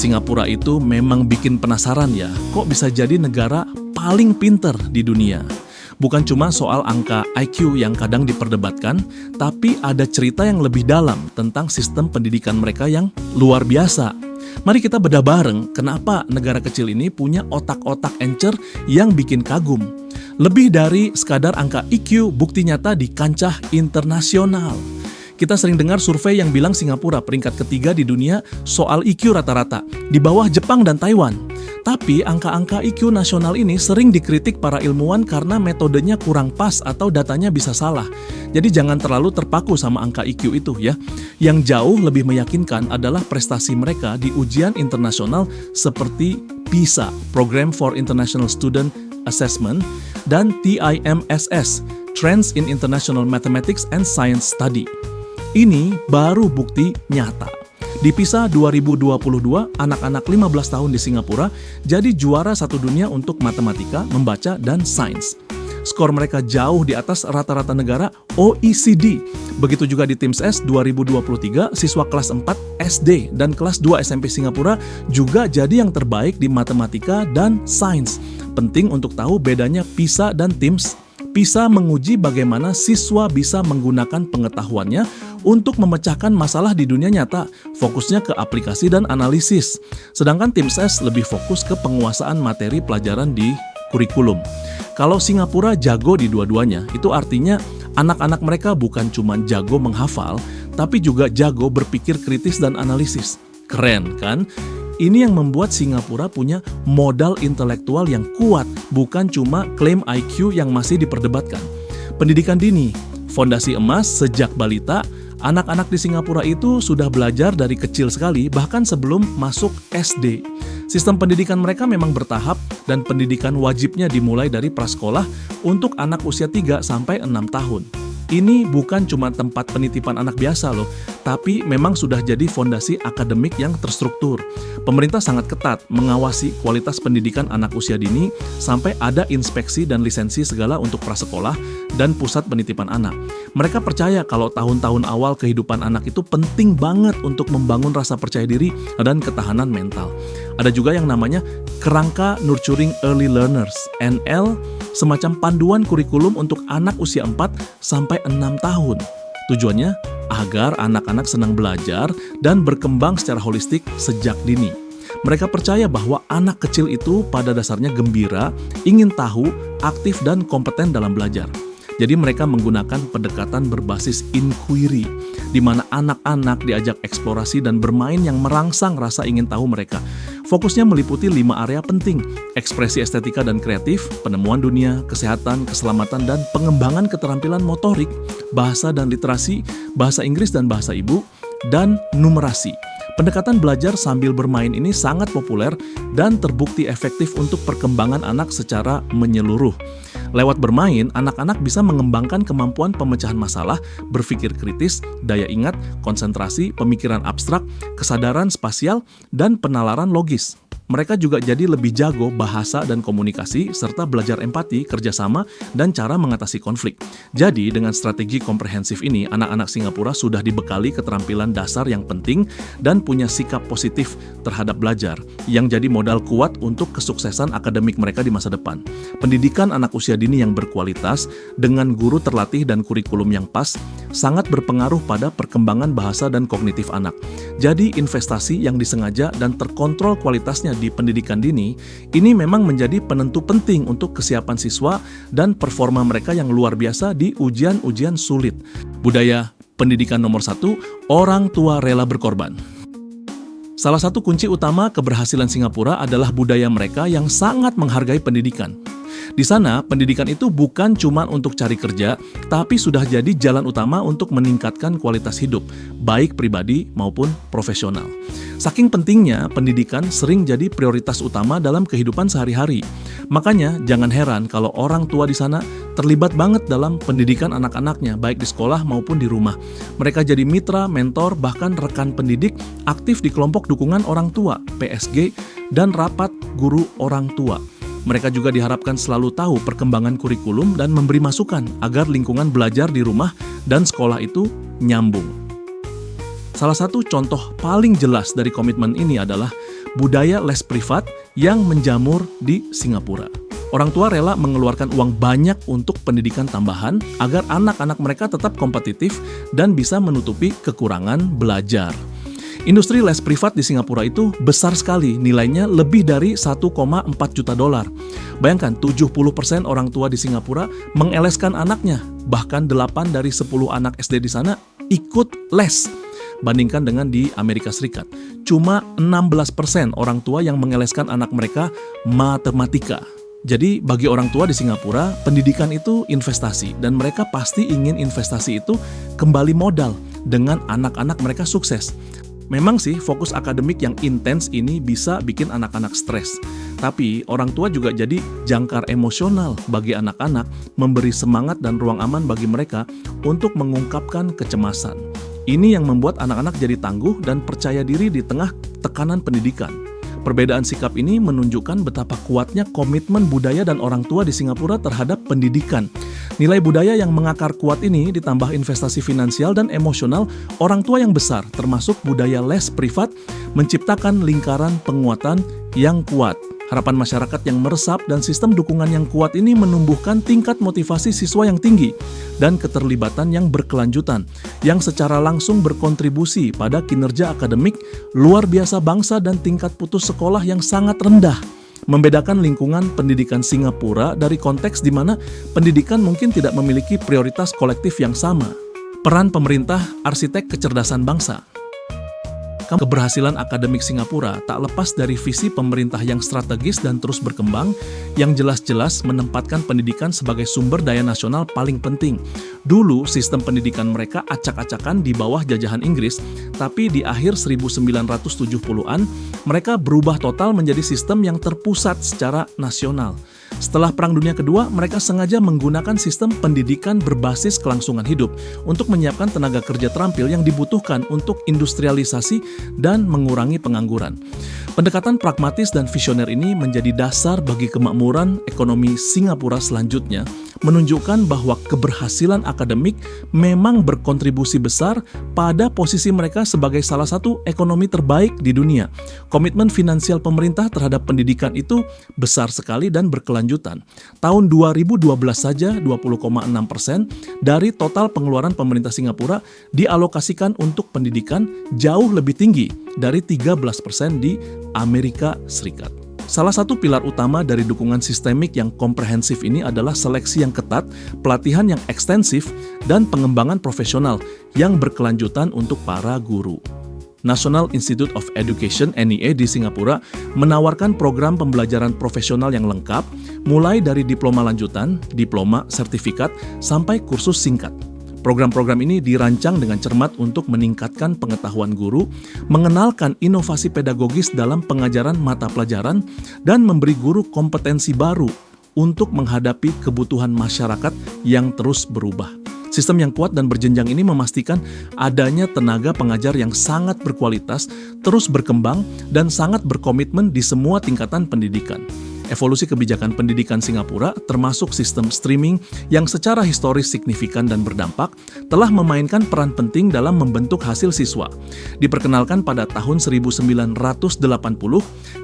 Singapura itu memang bikin penasaran ya, kok bisa jadi negara paling pinter di dunia. Bukan cuma soal angka IQ yang kadang diperdebatkan, tapi ada cerita yang lebih dalam tentang sistem pendidikan mereka yang luar biasa. Mari kita bedah bareng kenapa negara kecil ini punya otak-otak encer yang bikin kagum. Lebih dari sekadar angka IQ, bukti nyata di kancah internasional. Kita sering dengar survei yang bilang Singapura peringkat ketiga di dunia soal IQ rata-rata, di bawah Jepang dan Taiwan. Tapi angka-angka IQ nasional ini sering dikritik para ilmuwan karena metodenya kurang pas atau datanya bisa salah. Jadi jangan terlalu terpaku sama angka IQ itu ya. Yang jauh lebih meyakinkan adalah prestasi mereka di ujian internasional seperti PISA, Program for International Student Assessment, dan TIMSS, Trends in International Mathematics and Science Study. Ini baru bukti nyata. Di PISA 2022, anak-anak 15 tahun di Singapura jadi juara satu dunia untuk matematika, membaca, dan sains. Skor mereka jauh di atas rata-rata negara OECD. Begitu juga di TIMSS 2023, siswa kelas 4 SD dan kelas 2 SMP Singapura juga jadi yang terbaik di matematika dan sains. Penting untuk tahu bedanya PISA dan TIMSS. PISA menguji bagaimana siswa bisa menggunakan pengetahuannya untuk memecahkan masalah di dunia nyata, fokusnya ke aplikasi dan analisis. Sedangkan TIMSS lebih fokus ke penguasaan materi pelajaran di kurikulum. Kalau Singapura jago di dua-duanya, itu artinya anak-anak mereka bukan cuma jago menghafal, tapi juga jago berpikir kritis dan analisis. Keren kan? Ini yang membuat Singapura punya modal intelektual yang kuat, bukan cuma klaim IQ yang masih diperdebatkan. Pendidikan dini, fondasi emas sejak balita, anak-anak di Singapura itu sudah belajar dari kecil sekali, bahkan sebelum masuk SD. Sistem pendidikan mereka memang bertahap dan pendidikan wajibnya dimulai dari prasekolah untuk anak usia 3 sampai 6 tahun. Ini bukan cuma tempat penitipan anak biasa loh, tapi memang sudah jadi fondasi akademik yang terstruktur. Pemerintah sangat ketat mengawasi kualitas pendidikan anak usia dini sampai ada inspeksi dan lisensi segala untuk prasekolah dan pusat penitipan anak. Mereka percaya kalau tahun-tahun awal kehidupan anak itu penting banget untuk membangun rasa percaya diri dan ketahanan mental. Ada juga yang namanya Kerangka Nurturing Early Learners, NL, semacam panduan kurikulum untuk anak usia 4 sampai 6 tahun. Tujuannya agar anak-anak senang belajar dan berkembang secara holistik sejak dini. Mereka percaya bahwa anak kecil itu pada dasarnya gembira, ingin tahu, aktif dan kompeten dalam belajar. Jadi mereka menggunakan pendekatan berbasis inquiry, di mana anak-anak diajak eksplorasi dan bermain yang merangsang rasa ingin tahu mereka. Fokusnya meliputi 5 area penting: ekspresi estetika dan kreatif, penemuan dunia, kesehatan, keselamatan, dan pengembangan keterampilan motorik, bahasa dan literasi, bahasa Inggris dan bahasa ibu, dan numerasi. Pendekatan belajar sambil bermain ini sangat populer dan terbukti efektif untuk perkembangan anak secara menyeluruh. Lewat bermain, anak-anak bisa mengembangkan kemampuan pemecahan masalah, berpikir kritis, daya ingat, konsentrasi, pemikiran abstrak, kesadaran spasial, dan penalaran logis. Mereka juga jadi lebih jago bahasa dan komunikasi, serta belajar empati, kerjasama, dan cara mengatasi konflik. Jadi, dengan strategi komprehensif ini, anak-anak Singapura sudah dibekali keterampilan dasar yang penting dan punya sikap positif terhadap belajar, yang jadi modal kuat untuk kesuksesan akademik mereka di masa depan. Pendidikan anak usia dini yang berkualitas, dengan guru terlatih dan kurikulum yang pas, sangat berpengaruh pada perkembangan bahasa dan kognitif anak. Jadi, investasi yang disengaja dan terkontrol kualitasnya di pendidikan dini, ini memang menjadi penentu penting untuk kesiapan siswa dan performa mereka yang luar biasa di ujian-ujian sulit. Budaya pendidikan nomor 1, orang tua rela berkorban. Salah satu kunci utama keberhasilan Singapura adalah budaya mereka yang sangat menghargai pendidikan. Di sana, pendidikan itu bukan cuma untuk cari kerja, tapi sudah jadi jalan utama untuk meningkatkan kualitas hidup, baik pribadi maupun profesional. Saking pentingnya, pendidikan sering jadi prioritas utama dalam kehidupan sehari-hari. Makanya, jangan heran kalau orang tua di sana terlibat banget dalam pendidikan anak-anaknya, baik di sekolah maupun di rumah. Mereka jadi mitra, mentor, bahkan rekan pendidik, aktif di kelompok dukungan orang tua, PSG, dan rapat guru orang tua. Mereka juga diharapkan selalu tahu perkembangan kurikulum dan memberi masukan agar lingkungan belajar di rumah dan sekolah itu nyambung. Salah satu contoh paling jelas dari komitmen ini adalah budaya les privat yang menjamur di Singapura. Orang tua rela mengeluarkan uang banyak untuk pendidikan tambahan agar anak-anak mereka tetap kompetitif dan bisa menutupi kekurangan belajar. Industri les privat di Singapura itu besar sekali, nilainya lebih dari 1,4 juta dolar. Bayangkan, 70% orang tua di Singapura mengeleskan anaknya, bahkan 8 dari 10 anak SD di sana ikut les. Bandingkan dengan di Amerika Serikat, cuma 16% orang tua yang mengeleskan anak mereka matematika. Jadi bagi orang tua di Singapura, pendidikan itu investasi dan mereka pasti ingin investasi itu kembali modal dengan anak-anak mereka sukses. Memang sih fokus akademik yang intens ini bisa bikin anak-anak stres. Tapi orang tua juga jadi jangkar emosional bagi anak-anak, memberi semangat dan ruang aman bagi mereka untuk mengungkapkan kecemasan. Ini yang membuat anak-anak jadi tangguh dan percaya diri di tengah tekanan pendidikan. Perbedaan sikap ini menunjukkan betapa kuatnya komitmen budaya dan orang tua di Singapura terhadap pendidikan. Nilai budaya yang mengakar kuat ini ditambah investasi finansial dan emosional orang tua yang besar, termasuk budaya les privat, menciptakan lingkaran penguatan yang kuat. Harapan masyarakat yang meresap dan sistem dukungan yang kuat ini menumbuhkan tingkat motivasi siswa yang tinggi dan keterlibatan yang berkelanjutan, yang secara langsung berkontribusi pada kinerja akademik luar biasa bangsa dan tingkat putus sekolah yang sangat rendah. Membedakan lingkungan pendidikan Singapura dari konteks di mana pendidikan mungkin tidak memiliki prioritas kolektif yang sama. Peran pemerintah arsitek kecerdasan bangsa. Keberhasilan akademik Singapura tak lepas dari visi pemerintah yang strategis dan terus berkembang, yang jelas-jelas menempatkan pendidikan sebagai sumber daya nasional paling penting. Dulu, sistem pendidikan mereka acak-acakan di bawah jajahan Inggris, tapi di akhir 1970-an, mereka berubah total menjadi sistem yang terpusat secara nasional. Setelah Perang Dunia Kedua, mereka sengaja menggunakan sistem pendidikan berbasis kelangsungan hidup untuk menyiapkan tenaga kerja terampil yang dibutuhkan untuk industrialisasi dan mengurangi pengangguran. Pendekatan pragmatis dan visioner ini menjadi dasar bagi kemakmuran ekonomi Singapura selanjutnya, menunjukkan bahwa keberhasilan akademik memang berkontribusi besar pada posisi mereka sebagai salah satu ekonomi terbaik di dunia. Komitmen finansial pemerintah terhadap pendidikan itu besar sekali dan berkelanjutan. Tahun 2012 saja 20,6% dari total pengeluaran pemerintah Singapura dialokasikan untuk pendidikan, jauh lebih tinggi dari 13% di Amerika Serikat. Salah satu pilar utama dari dukungan sistemik yang komprehensif ini adalah seleksi yang ketat, pelatihan yang ekstensif, dan pengembangan profesional yang berkelanjutan untuk para guru. National Institute of Education (NIE) di Singapura menawarkan program pembelajaran profesional yang lengkap, mulai dari diploma lanjutan, diploma, sertifikat, sampai kursus singkat. Program-program ini dirancang dengan cermat untuk meningkatkan pengetahuan guru, mengenalkan inovasi pedagogis dalam pengajaran mata pelajaran, dan memberi guru kompetensi baru untuk menghadapi kebutuhan masyarakat yang terus berubah. Sistem yang kuat dan berjenjang ini memastikan adanya tenaga pengajar yang sangat berkualitas, terus berkembang, dan sangat berkomitmen di semua tingkatan pendidikan. Evolusi kebijakan pendidikan Singapura, termasuk sistem streaming yang secara historis signifikan dan berdampak, telah memainkan peran penting dalam membentuk hasil siswa. Diperkenalkan pada tahun 1980,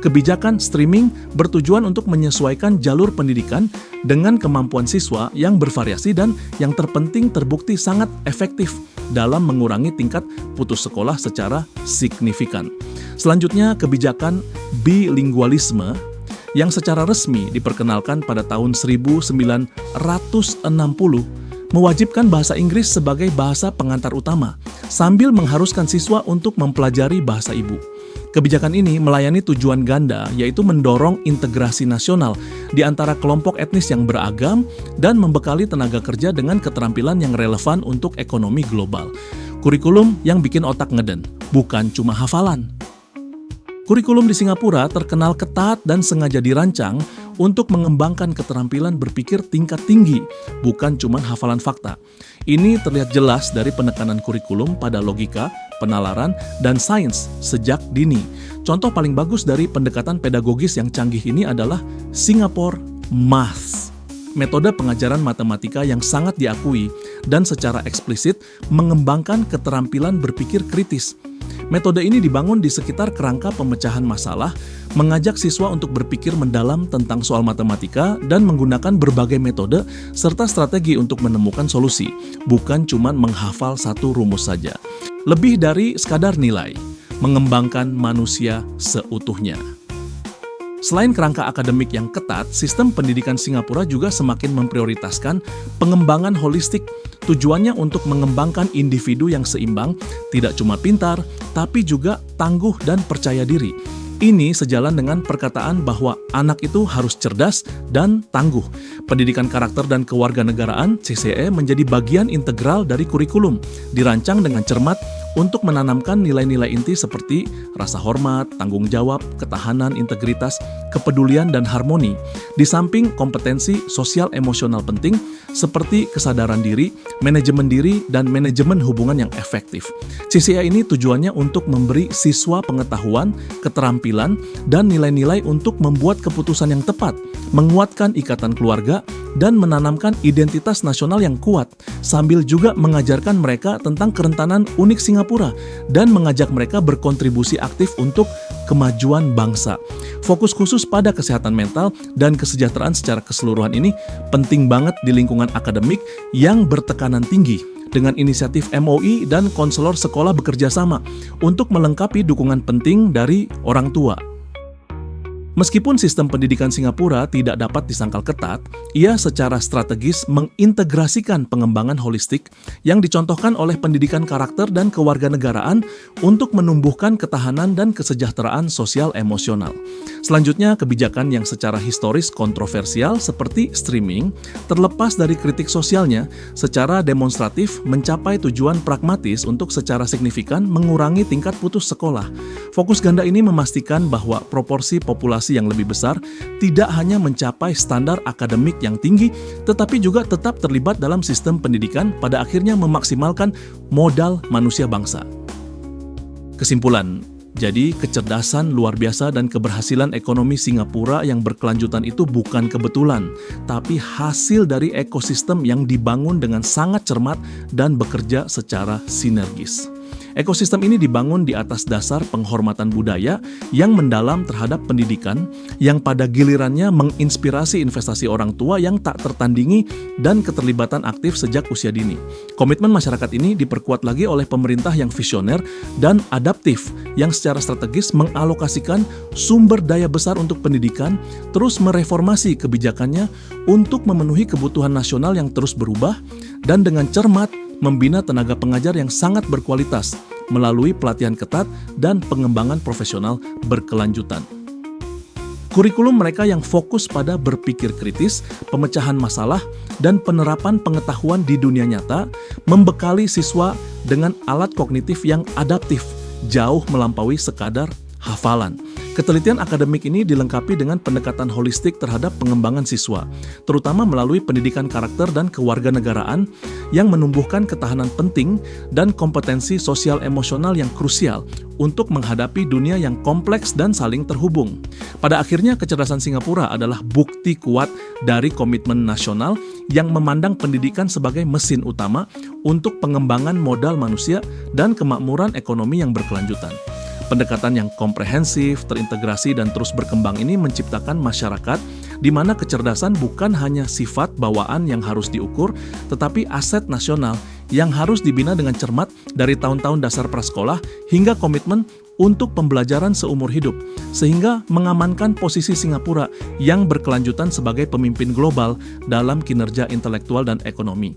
kebijakan streaming bertujuan untuk menyesuaikan jalur pendidikan dengan kemampuan siswa yang bervariasi dan yang terpenting terbukti sangat efektif dalam mengurangi tingkat putus sekolah secara signifikan. Selanjutnya, kebijakan bilingualisme yang secara resmi diperkenalkan pada tahun 1960 mewajibkan bahasa Inggris sebagai bahasa pengantar utama, sambil mengharuskan siswa untuk mempelajari bahasa ibu. Kebijakan ini melayani tujuan ganda, yaitu mendorong integrasi nasional di antara kelompok etnis yang beragam dan membekali tenaga kerja dengan keterampilan yang relevan untuk ekonomi global. Kurikulum yang bikin otak ngeden, bukan cuma hafalan. Kurikulum di Singapura terkenal ketat dan sengaja dirancang untuk mengembangkan keterampilan berpikir tingkat tinggi, bukan cuma hafalan fakta. Ini terlihat jelas dari penekanan kurikulum pada logika, penalaran, dan sains sejak dini. Contoh paling bagus dari pendekatan pedagogis yang canggih ini adalah Singapore Maths. Metode pengajaran matematika yang sangat diakui dan secara eksplisit mengembangkan keterampilan berpikir kritis. Metode ini dibangun di sekitar kerangka pemecahan masalah, mengajak siswa untuk berpikir mendalam tentang soal matematika dan menggunakan berbagai metode serta strategi untuk menemukan solusi, bukan cuma menghafal satu rumus saja. Lebih dari sekadar nilai, mengembangkan manusia seutuhnya. Selain kerangka akademik yang ketat, sistem pendidikan Singapura juga semakin memprioritaskan pengembangan holistik. Tujuannya untuk mengembangkan individu yang seimbang, tidak cuma pintar, tapi juga tangguh dan percaya diri. Ini sejalan dengan perkataan bahwa anak itu harus cerdas dan tangguh. Pendidikan karakter dan kewarganegaraan (CCE) menjadi bagian integral dari kurikulum, dirancang dengan cermat untuk menanamkan nilai-nilai inti seperti rasa hormat, tanggung jawab, ketahanan, integritas, kepedulian, dan harmoni. Di samping kompetensi sosial emosional penting seperti kesadaran diri, manajemen diri, dan manajemen hubungan yang efektif. CCA ini tujuannya untuk memberi siswa pengetahuan, keterampilan, dan nilai-nilai untuk membuat keputusan yang tepat, menguatkan ikatan keluarga, dan menanamkan identitas nasional yang kuat, sambil juga mengajarkan mereka tentang kerentanan unik Singapura dan mengajak mereka berkontribusi aktif untuk kemajuan bangsa. Fokus khusus pada kesehatan mental dan kesejahteraan secara keseluruhan ini penting banget di lingkungan akademik yang bertekanan tinggi, dengan inisiatif MOI dan konselor sekolah bekerja sama untuk melengkapi dukungan penting dari orang tua. Meskipun sistem pendidikan Singapura tidak dapat disangkal ketat, ia secara strategis mengintegrasikan pengembangan holistik yang dicontohkan oleh pendidikan karakter dan kewarganegaraan untuk menumbuhkan ketahanan dan kesejahteraan sosial emosional. Selanjutnya, kebijakan yang secara historis kontroversial seperti streaming, terlepas dari kritik sosialnya, secara demonstratif mencapai tujuan pragmatis untuk secara signifikan mengurangi tingkat putus sekolah. Fokus ganda ini memastikan bahwa proporsi populasi yang lebih besar tidak hanya mencapai standar akademik yang tinggi, tetapi juga tetap terlibat dalam sistem pendidikan, pada akhirnya memaksimalkan modal manusia bangsa. Kesimpulan, jadi kecerdasan luar biasa dan keberhasilan ekonomi Singapura yang berkelanjutan itu bukan kebetulan, tapi hasil dari ekosistem yang dibangun dengan sangat cermat dan bekerja secara sinergis. Ekosistem ini dibangun di atas dasar penghormatan budaya yang mendalam terhadap pendidikan, yang pada gilirannya menginspirasi investasi orang tua yang tak tertandingi dan keterlibatan aktif sejak usia dini. Komitmen masyarakat ini diperkuat lagi oleh pemerintah yang visioner dan adaptif, yang secara strategis mengalokasikan sumber daya besar untuk pendidikan, terus mereformasi kebijakannya untuk memenuhi kebutuhan nasional yang terus berubah, dan dengan cermat membina tenaga pengajar yang sangat berkualitas melalui pelatihan ketat dan pengembangan profesional berkelanjutan. Kurikulum mereka yang fokus pada berpikir kritis, pemecahan masalah, dan penerapan pengetahuan di dunia nyata membekali siswa dengan alat kognitif yang adaptif, jauh melampaui sekadar hafalan. Ketelitian akademik ini dilengkapi dengan pendekatan holistik terhadap pengembangan siswa, terutama melalui pendidikan karakter dan kewarganegaraan yang menumbuhkan ketahanan penting dan kompetensi sosial emosional yang krusial untuk menghadapi dunia yang kompleks dan saling terhubung. Pada akhirnya, kecerdasan Singapura adalah bukti kuat dari komitmen nasional yang memandang pendidikan sebagai mesin utama untuk pengembangan modal manusia dan kemakmuran ekonomi yang berkelanjutan. Pendekatan yang komprehensif, terintegrasi, dan terus berkembang ini menciptakan masyarakat di mana kecerdasan bukan hanya sifat bawaan yang harus diukur, tetapi aset nasional yang harus dibina dengan cermat dari tahun-tahun dasar prasekolah hingga komitmen untuk pembelajaran seumur hidup, sehingga mengamankan posisi Singapura yang berkelanjutan sebagai pemimpin global dalam kinerja intelektual dan ekonomi.